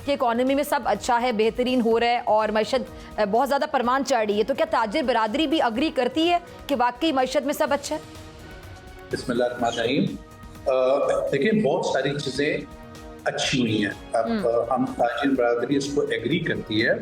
कि इकोनॉमी में सब अच्छा है, बेहतरीन हो रहा है और मईशत बहुत ज़्यादा परवान चढ़ रही है, तो क्या ताजिर बरादरी भी अग्री करती है कि वाकई मईशत में सब अच्छा है? बिस्मिल्लाहिर्रहमानिर्रहीम। देखिए, बहुत सारी चीज़ें अच्छी हुई हैं। अब हम ताजिर बरादरी इसको एग्री करती है।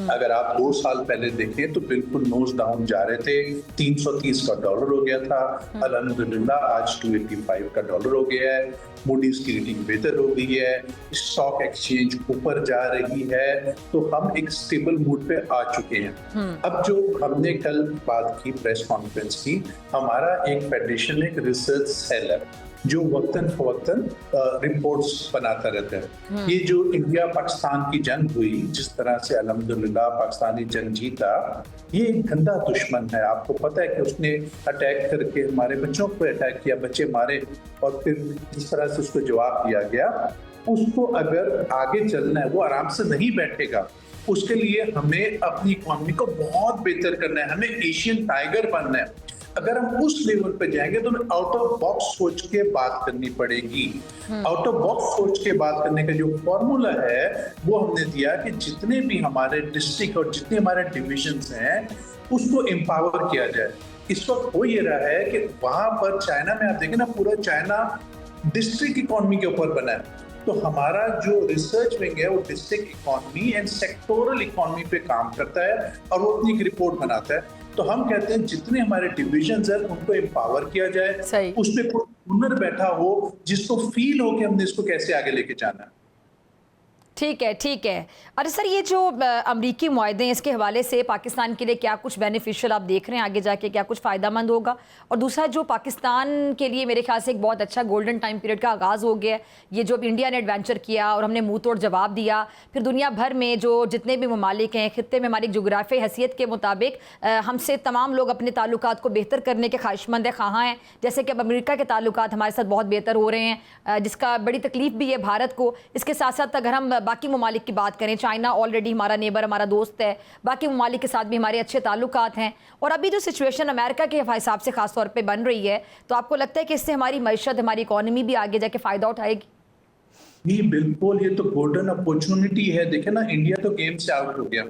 अगर आप 2 साल पहले देखें तो बिल्कुल नोज डाउन जा रहे थे, 330 का डॉलर हो गया था। अल्हम्दुलिल्लाह आज 285 का डॉलर हो गया है। मूडीज की रेटिंग बेहतर हो गई है, स्टॉक एक्सचेंज ऊपर जा रही है, तो हम एक स्टेबल मूड पे आ चुके हैं। अब जो हमने कल बात की प्रेस कॉन्फ्रेंस की, हमारा एक फेडरेशन, एक रिसर्च सेल है जो वक्तन फवक्तन रिपोर्ट्स बनाता रहता है। ये जो इंडिया पाकिस्तान की जंग हुई, जिस तरह से अल्हम्दुलिल्लाह पाकिस्तानी जंग जीता, ये एक गंदा दुश्मन है। आपको पता है कि उसने अटैक करके हमारे बच्चों पर अटैक किया, बच्चे मारे और फिर जिस तरह से उसको जवाब दिया गया, उसको अगर आगे चलना है, वो आराम से नहीं बैठेगा। उसके लिए हमें अपनी इकोनॉमी को बहुत बेहतर करना है, हमें एशियन टाइगर बनना है। अगर हम उस लेवल पे जाएंगे तो हमें आउट ऑफ बॉक्स सोच के बात करनी पड़ेगी। आउट ऑफ बॉक्स सोच के बात करने का जो फॉर्मूला है वो हमने दिया कि जितने भी हमारे डिस्ट्रिक्ट और जितने हमारे डिविजन्स हैं उसको एम्पावर किया जाए। इस वक्त हो ये रहा है कि वहां पर चाइना में आप देखें ना, पूरा चाइना डिस्ट्रिक्ट इकोनॉमी के ऊपर बना है। तो हमारा जो रिसर्च विंग है वो district economy and sectoral economy पे काम करता है और वो अपनी एक रिपोर्ट बनाता है। तो हम कहते हैं जितने हमारे डिविजन्स हैं उनको एम्पावर किया जाए, उसमें कोई हुनर बैठा हो जिसको फील हो कि हमने इसको कैसे आगे लेके जाना है। ठीक है, ठीक है। अरे सर, ये जो अमरीकी मुआहदे हैं, इसके हवाले से पाकिस्तान के लिए क्या कुछ बेनिफिशियल आप देख रहे हैं आगे जाके, क्या कुछ फ़ायदामंद होगा? और दूसरा, जो पाकिस्तान के लिए मेरे ख्याल से एक बहुत अच्छा गोल्डन टाइम पीरियड का आगाज़ हो गया है, ये जो अब इंडिया ने एडवेंचर किया और हमने मुंह तोड़ जवाब दिया, फिर दुनिया भर में जो जितने भी ममालिक हैं, खित्ते में हमारी जोग्राफी हैसियत के मुताबिक हमसे तमाम लोग अपने ताल्लुकात को बेहतर करने के ख्वाहिशमंद है, ख़्वाह हैं। जैसे कि अब अमेरिका के ताल्लुकात हमारे साथ बहुत बेहतर हो रहे हैं, जिसका बड़ी तकलीफ भी है भारत को। इसके साथ साथ अगर हम बाकी ममालिक की बात करें, चाइना ऑलरेडी हमारा नेबर, हमारा दोस्त है, बाकी ममालिक के साथ भी हमारे अच्छे ताल्लुकात हैं। और अभी जो सिचुएशन अमेरिका के हिसाब से खास तौर पे बन रही है, तो आपको लगता है कि इससे हमारी मईशत, हमारी इकोनॉमी भी आगे जाके फ़ायदा उठाएगी? जी बिल्कुल, ये तो गोल्डन अपॉर्चुनिटी है। देखे ना, इंडिया तो गेम से आउट हो गया,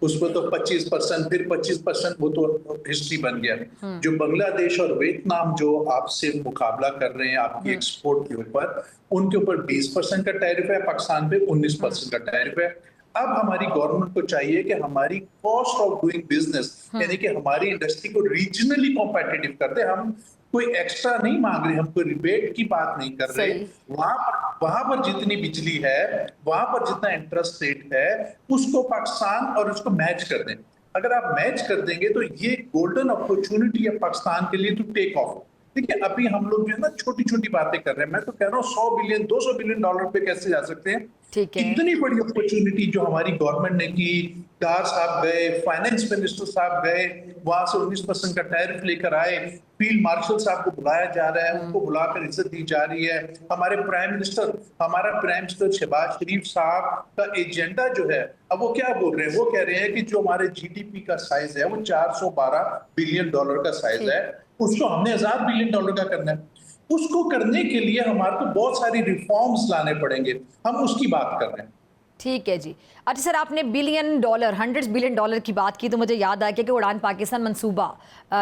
उसमें तो 25%, फिर 25%, वो तो हिस्ट्री बन गया। जो बांग्लादेश और वियतनाम जो आपसे मुकाबला कर रहे हैं आपकी एक्सपोर्ट के ऊपर, उनके ऊपर 20% का टैरिफ है, पाकिस्तान पे 19% का टैरिफ है। अब हमारी गवर्नमेंट को चाहिए कि हमारी कॉस्ट ऑफ डूइंग बिजनेस, यानी कि हमारी इंडस्ट्री को रीजनली कॉम्पिटिटिव कर दे। हम कोई एक्स्ट्रा नहीं मांग रहे, हम कोई रिबेट की बात नहीं कर रहे। वहां पर जितनी बिजली है, वहां पर जितना इंटरेस्ट रेट है, उसको पाकिस्तान और उसको मैच कर दें। अगर आप मैच कर देंगे तो ये गोल्डन अपॉर्चुनिटी है पाकिस्तान के लिए टू टेक ऑफ। देखिए, अभी हम लोग जो है ना छोटी छोटी बातें कर रहे हैं। मैं तो कह रहा हूँ 100 बिलियन 200 बिलियन डॉलर पे कैसे जा सकते हैं। इतनी बड़ी अपॉर्चुनिटी जो हमारी गवर्नमेंट ने की, डार साहब गए, फाइनेंस मिनिस्टर साहब गए, वहां से 19% का टैरिफ लेकर आए, फील्ड मार्शल साहब को बुलाया जा रहा है, उनको बुलाकर इज्जत दी जा रही है। हमारा प्राइम मिनिस्टर शहबाज शरीफ साहब का एजेंडा जो है, अब वो क्या बोल रहे हैं, वो कह रहे हैं कि जो हमारे जीडीपी का साइज है वो 412 बिलियन डॉलर का साइज है, उसको हमने 1000 बिलियन डॉलर का करना है। उसको करने के लिए हमारे को बहुत सारी रिफॉर्म्स लाने पड़ेंगे, हम उसकी बात कर रहे हैं। ठीक है जी। अच्छा सर, आपने बिलियन डॉलर, 100 बिलियन डॉलर की बात की तो मुझे याद आ गया कि उड़ान पाकिस्तान मंसूबा,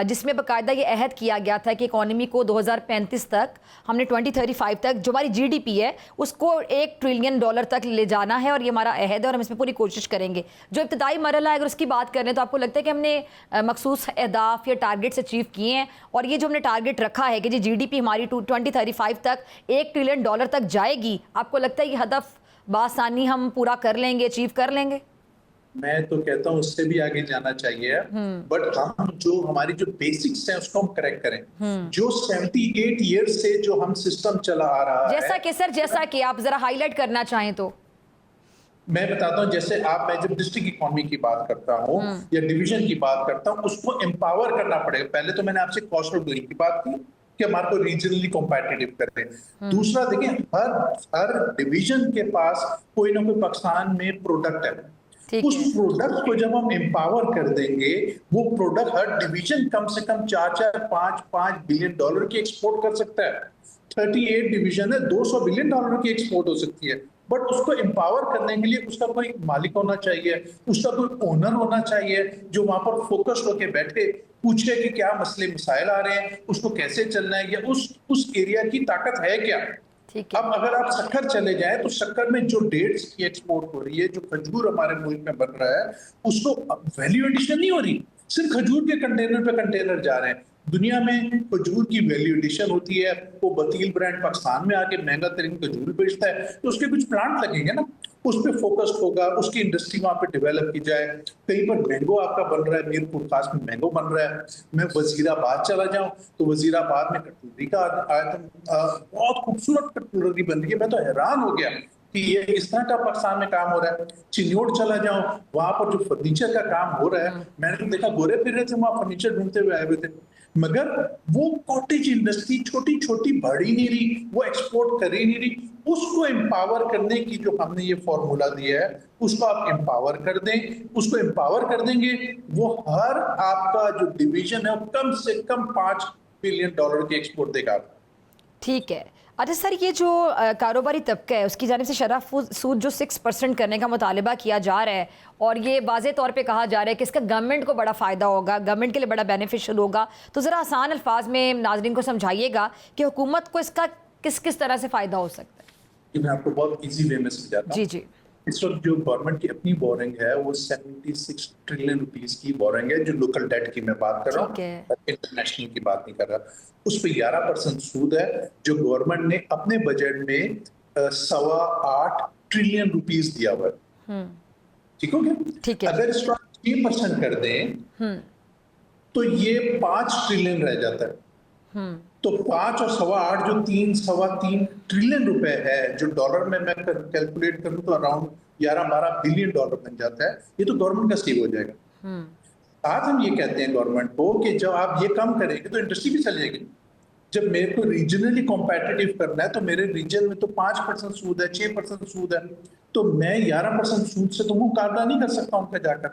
जिसमें बाकायदा ये अहद किया गया था कि इकोनॉमी को 2035 तक, हमने 2035 तक जो हमारी जीडीपी है उसको $1 ट्रिलियन तक ले जाना है, और ये हमारा अहद है और हम इसमें पूरी कोशिश करेंगे। जो इब्तदाई मरहला है, अगर उसकी बात करें तो आपको लगता है कि हमने मखसूस अहदाफ या टारगेट्स अचीव किए हैं? और ये जो हमने टारगेट रखा है कि जी जीडीपी हमारी 2035 तक $1 ट्रिलियन तक जाएगी, आपको लगता है ये हदफ बासानी हम पूरा कर लेंगे, अचीव कर लेंगे? मैं तो कहता हूँ उससे भी आगे जाना चाहिए, बट हम जो हमारी जो बेसिक्स हैं उसको हम करेक्ट करें। जो 78 ईयर्स से जो हम सिस्टम चला आ रहा है, जैसा कि आप जरा हाईलाइट करना चाहें तो मैं बताता हूँ। जैसे मैं जब डिस्ट्रिक्ट इकोनॉमी की बात करता हूँ या डिवीजन की बात करता हूँ, उसको एम्पावर करना पड़ेगा। पहले तो मैंने आपसे कॉस्ट ऑफ डूइंग की बात की कि हमारे को रीजनली कॉम्पिटिटिव करें। दूसरा, देखिए, हर डिवीजन के पास कोई ना कोई पाकिस्तान में प्रोडक्ट है। उस प्रोडक्ट को जब हम एम्पावर कर देंगे, वो प्रोडक्ट हर डिवीजन कम से कम 4-4, 5-5 बिलियन डॉलर की एक्सपोर्ट कर सकता है। 38 डिवीजन है, $200 बिलियन की एक्सपोर्ट हो सकती है। बट उसको एम्पावर करने के लिए उसका कोई मालिक होना चाहिए, उसका कोई ओनर होना चाहिए जो वहां पर फोकस होकर बैठे पूछे कि क्या मसले मसाइल आ रहे हैं, उसको कैसे चलना है, या उस एरिया की ताकत है क्या। ठीक है। अब अगर आप शक्कर चले जाएं तो शक्कर में जो डेट्स की एक्सपोर्ट हो रही है, जो खजूर हमारे मुल्क में बन रहा है, उसको वैल्यू एडिशन नहीं हो रही, सिर्फ खजूर के कंटेनर पे कंटेनर जा रहे हैं। दुनिया में खजूर की वैल्यू एडिशन होती है, वो बतील ब्रांड पाकिस्तान में आके महंगा तरीन खजूर बेचता है, तो उसके कुछ प्लांट लगेंगे ना, उस पर फोकस्ड होगा, उसकी इंडस्ट्री वहां पे डेवलप की जाए। कहीं पर मैंगो आपका बन रहा है, मीरपुर खास में मैंगो बन रहा है, मैं वजीराबाद चला जाऊं तो वजीराबाद में कटोरी का आइटम बहुत खूबसूरत कटोरी बन रही है, मैं तो हैरान हो गया कि ये इस तरह का पाकिस्तान में काम हो रहा है। चिन्योट चला जाऊं, वहां पर जो फर्नीचर का काम हो रहा है, मैंने तो देखा गोरे फिर रहे थे वहां फर्नीचर ढूंढते हुए आए हुए थे, मगर वो कॉटेज इंडस्ट्री छोटी छोटी बढ़ ही नहीं रही, वो एक्सपोर्ट कर ही नहीं रही। उसको एम्पावर करने की जो हमने ये फॉर्मूला दिया है, उसको आप एम्पावर कर दें, उसको एम्पावर कर देंगे, वो हर आपका जो डिवीजन है वो कम से कम $5 बिलियन की एक्सपोर्ट देगा। ठीक है। अच्छा सर, ये जो कारोबारी तबका है उसकी जानिब से शरह सूद जो 6% करने का मुतालबा किया जा रहा है, और ये वाज़े तौर पे कहा जा रहा है कि इसका गवर्नमेंट को बड़ा फ़ायदा होगा, गवर्नमेंट के लिए बड़ा बेनिफिशियल होगा, तो ज़रा आसान अल्फाज में नाज़रीन को समझाइएगा कि हुकूमत को इसका किस किस तरह से फ़ायदा हो सकता है। मैं आपको बहुत ईजी वे में समझाता हूँ। जी जी। इस वक्त जो गवर्नमेंट की अपनी बोरिंग है वो 76 ट्रिलियन रुपीस की बोरिंग है, जो लोकल डेट की मैं बात कर रहा हूँ, इंटरनेशनल की बात नहीं कर रहा। उस पर 11% सूद है जो गवर्नमेंट ने अपने बजट में 8.25 ट्रिलियन रुपीस दिया हुआ है। ठीक हो गया? ठीक है। अगर इस पर 3% कर दें तो ये 5 ट्रिलियन रह जाता है। तो 5 और 8.25 जो 3.3 ट्रिलियन रुपए है, जो डॉलर में मैं कैलकुलेट करूं तो अराउंड 11-12 बिलियन डॉलर बन जाता है। ये तो गवर्नमेंट का सेव हो जाएगा। आज हम ये कहते हैं गवर्नमेंट को कि जब आप ये कम करेंगे तो इंडस्ट्री भी चल जाएगी। जब मेरे को रीजनली कॉम्पिटिटिव करना है तो मेरे रीजन में तो 5% सूद है, 6% सूद है, तो मैं 11% सूद से तो मुकाबला नहीं कर सकता उनका जाकर।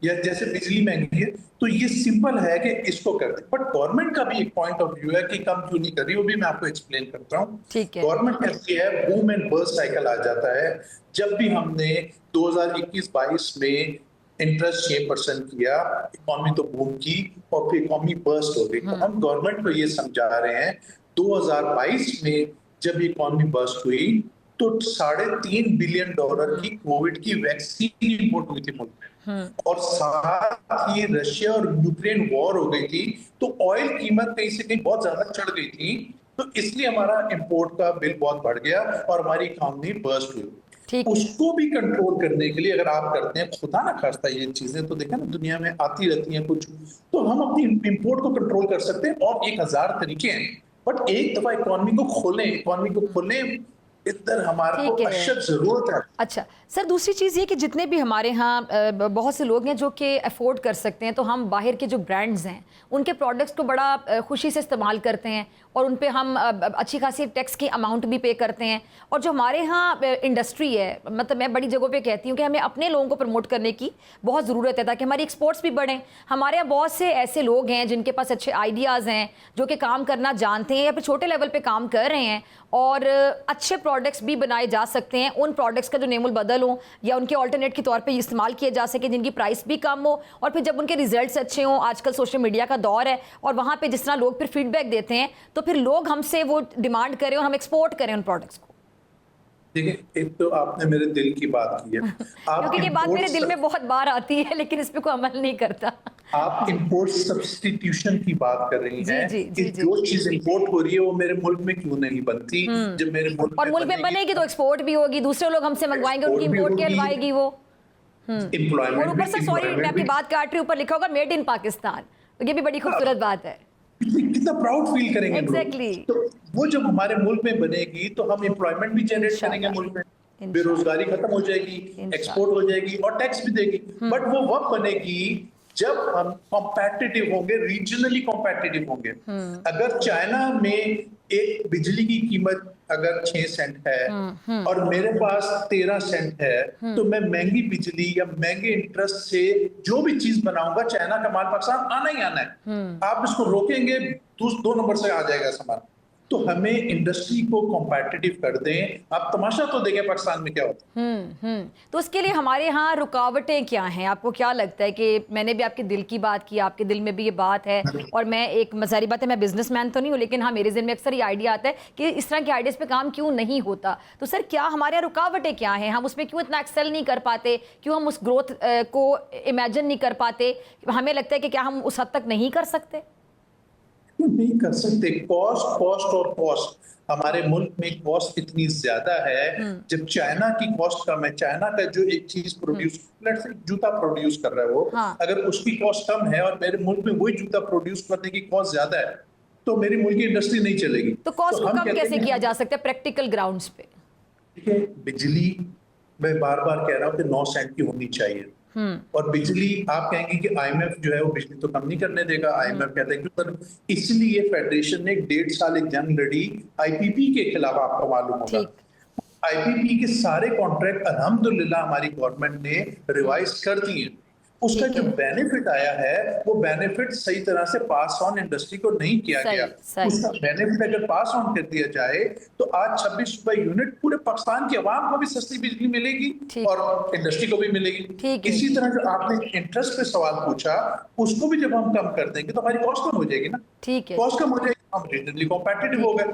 या जैसे बिजली महंगी है, तो ये सिंपल है कि इसको कर दे। बट गवर्नमेंट का भी एक पॉइंट ऑफ व्यू है कि कम क्यों नहीं कर रही, वो भी मैं आपको एक्सप्लेन करता हूँ। गवर्नमेंट कहती है बूम एंड बर्स्ट साइकिल आ जाता है। जब भी हमने 2021-22 में इंटरेस्ट 6% किया, इकोनॉमी तो बूम की और फिर इकोनॉमी बर्स्ट हो गई। तो हम गवर्नमेंट को ये समझा रहे हैं 2022 में जब इकोनॉमी बर्स्ट हुई तो $3.5 बिलियन की कोविड की वैक्सीन इंपोर्ट हुई थी मुल्क में, और साथ ही रशिया और यूक्रेन वॉर हो गई थी, तो ऑयल कीमत कहीं से कहीं बहुत ज्यादा चढ़ गई थी, तो इसलिए हमारा इंपोर्ट का बिल बहुत बढ़ गया और हमारी इकोनॉमी बर्स्ट हुई। उसको भी कंट्रोल करने के लिए अगर आप करते हैं, खुदा ना खास्ता ये चीजें तो देखा ना दुनिया में आती रहती हैं कुछ, तो हम अपनी इंपोर्ट को कंट्रोल कर सकते हैं, और 1000 तरीके हैं। बट एक दफा इकोनॉमी को खोलें, इधर हमारे को अशद जरूरत है। अच्छा सर, दूसरी चीज़ ये कि जितने भी हमारे यहाँ बहुत से लोग हैं जो कि अफोर्ड कर सकते हैं, तो हम बाहर के जो ब्रांड्स हैं उनके प्रोडक्ट्स को बड़ा खुशी से इस्तेमाल करते हैं, और उन पे हम अच्छी खासी टैक्स की अमाउंट भी पे करते हैं। और जो हमारे यहाँ इंडस्ट्री है, मतलब मैं बड़ी जगहों पे कहती हूँ कि हमें अपने लोगों को प्रमोट करने की बहुत ज़रूरत है ताकि हमारी एक्सपोर्ट्स भी बढ़ें। हमारे यहाँ बहुत से ऐसे लोग हैं जिनके पास अच्छे आइडियाज़ हैं, जो कि काम करना जानते हैं या फिर छोटे लेवल पर काम कर रहे हैं, और अच्छे प्रोडक्ट्स भी बनाए जा सकते हैं। उन प्रोडक्ट्स का जो नेमुल बदल हो या उनके ऑल्टरनेट के तौर पे इस्तेमाल किए जा सके, जिनकी प्राइस भी कम हो, और फिर जब उनके रिजल्ट्स अच्छे हों, आजकल सोशल मीडिया का दौर है और वहाँ पे जिस तरह लोग फिर फीडबैक देते हैं, तो फिर लोग हमसे वो डिमांड करें और हम एक्सपोर्ट करें उन प्रोडक्ट्स को। देखिए, एक तो आपने मेरे दिल की बात की है क्योंकि ये बात मेरे दिल में बहुत बार आती है, लेकिन इस पे कोई अमल नहीं करता। आप इंपोर्ट सब्स्टिट्यूशन की बात कर रही हैं कि जो चीज इंपोर्ट हो रही है वो मेरे मुल्क में क्यों नहीं बनती, जब मेरे मुल्क और मुल्क में बनेगी तो एक्सपोर्ट भी होगी, दूसरे लोग हमसे मंगवाएंगे, उनकी इंपोर्ट कहलवाएगी वो। एम्प्लॉयमेंट, और ऊपर से सॉरी मैं आपकी बात काट रही हूँ, ऊपर लिखा होगा मेड इन पाकिस्तान, तो ये भी बड़ी खूबसूरत बात है। कितना प्राउड फील करेंगे एग्जैक्टली। तो वो जब हमारे मुल्क में बनेगी तो हम एम्प्लॉयमेंट भी जनरेट करेंगे मुल्क में, बेरोजगारी खत्म हो जाएगी, एक्सपोर्ट हो जाएगी और टैक्स भी देगी। बट वो वक्त बनेगी जब हम कॉम्पिटिटिव होंगे, रीजनली कॉम्पिटिटिव होंगे। अगर चाइना में एक बिजली की कीमत अगर 6 सेंट है और मेरे पास 13 सेंट है, तो मैं महंगी बिजली या महंगे इंटरेस्ट से जो भी चीज बनाऊंगा, चाइना का माल पाकिस्तान आना ही आना है। आप इसको रोकेंगे, 2 नंबर से आ जाएगा सामान। तो हमें इंडस्ट्री को कॉम्पिटिटिव कर दें। आप तमाशा तो देखें पाकिस्तान में क्या होता है। तो उसके लिए हमारे यहाँ रुकावटें क्या हैं? आपको क्या लगता है कि मैंने भी आपके दिल की बात की, आपके दिल में भी ये बात है, और मैं एक मज़ारी बात है, मैं बिजनेसमैन तो नहीं हूँ, लेकिन हाँ मेरे दिल में अक्सर ये आइडिया आता है कि इस तरह के आइडियाज़ पे काम क्यों नहीं होता। तो सर क्या हमारे यहाँ रुकावटें क्या हैं? हम उसमें क्यों इतना एक्सेल नहीं कर पाते? क्यों हम उस ग्रोथ को इमेजिन नहीं कर पाते? हमें लगता है कि क्या हम उस हद तक नहीं कर सकते? नहीं कर सकते। कॉस्ट हमारे मुल्क में कॉस्ट इतनी ज्यादा है। जब चाइना की कॉस्ट कम है, चाइना का जो एक चीज प्रोड्यूस, लेट्स से जूता प्रोड्यूस कर रहा है वो, हाँ। अगर उसकी कॉस्ट कम है और मेरे मुल्क में वही जूता प्रोड्यूस करने की कॉस्ट ज्यादा है, तो मेरी मुल्क की इंडस्ट्री नहीं चलेगी। तो कॉस्ट को हम कम कहते कैसे हैं, किया जा सकता है प्रैक्टिकल ग्राउंड्स पे? देखिए बिजली, मैं बार बार कह रहा हूँ कि 9 सेंट की होनी चाहिए। और बिजली, आप कहेंगे कि आईएमएफ जो है वो बिजली तो कम नहीं करने देगा। आईएमएफ कहता है कि सर इसलिए फेडरेशन ने 1.5 साल एक जंग लड़ी आईपीपी के खिलाफ, आपको मालूम होगा। ठीक। आईपीपी के सारे कॉन्ट्रैक्ट अल्हम्दुलिल्लाह हमारी गवर्नमेंट ने रिवाइज कर दिए। उसका ठीक जो है। बेनिफिट आया है वो बेनिफिट सही तरह से पास ऑन इंडस्ट्री को नहीं किया सही, गया। सही। उसका बेनिफिट अगर पास ऑन कर दिया जाए तो आज 26 रुपए यूनिट पूरे पाकिस्तान की आवाम को भी सस्ती बिजली मिलेगी ठीक। और इंडस्ट्री को भी मिलेगी। ठीक है। इसी तरह जो आपने इंटरेस्ट पे सवाल पूछा, उसको भी जब हम कम कर देंगे तो हमारी कॉस्ट कम हो जाएगी ना। ठीक है। कॉस्ट कम हो जाएगी, हम रीजनली कॉम्पिटिटिव हो गए।